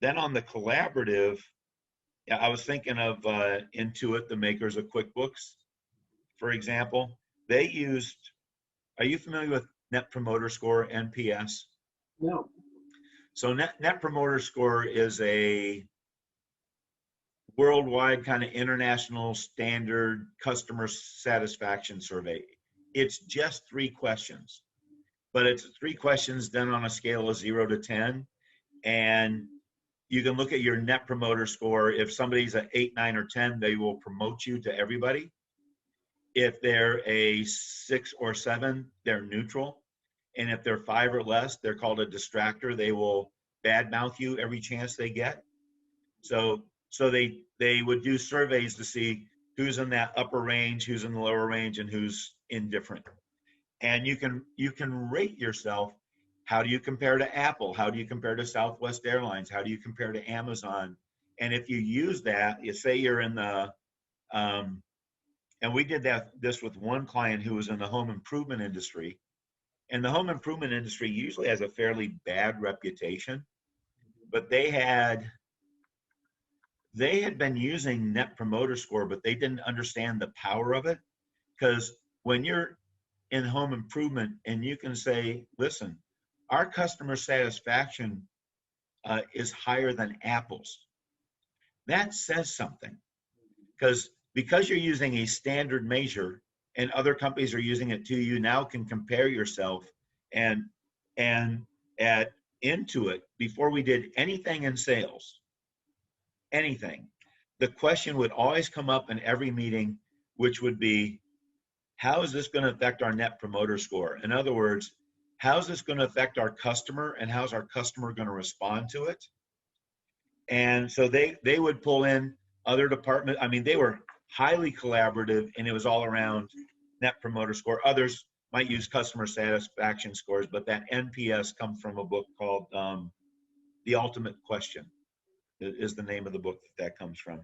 Then on the collaborative, yeah, I was thinking of Intuit, the makers of QuickBooks, for example. They used, are you familiar with Net Promoter Score, NPS? No. So Net Promoter Score is a worldwide kind of international standard customer satisfaction survey. It's just 3 questions, but it's 3 questions done on a scale of 0 to 10. And you can look at your Net Promoter Score. If somebody's an 8, 9, or 10, they will promote you to everybody. If they're a 6 or 7, they're neutral. And if they're 5 or less, they're called a distractor. They will badmouth you every chance they get. So they would do surveys to see who's in that upper range, who's in the lower range, and who's indifferent. And you can rate yourself. How do you compare to Apple? How do you compare to Southwest Airlines? How do you compare to Amazon? And if you use that, you say you're in the and we did this with one client who was in the home improvement industry. And the home improvement industry usually has a fairly bad reputation, but they had been using Net Promoter Score, but they didn't understand the power of it. Because when you're in home improvement and you can say, listen, our customer satisfaction is higher than Apple's, that says something. Because you're using a standard measure and other companies are using it too, you now can compare yourself. And at Intuit, before we did anything in sales, anything, the question would always come up in every meeting, which would be, how is this going to affect our Net Promoter Score? In other words, how's this going to affect our customer, and how's our customer going to respond to it? And so they would pull in other departments. I mean, they were highly collaborative, and it was all around Net Promoter Score. Others might use customer satisfaction scores, but that NPS comes from a book called The Ultimate Question, is the name of the book that comes from.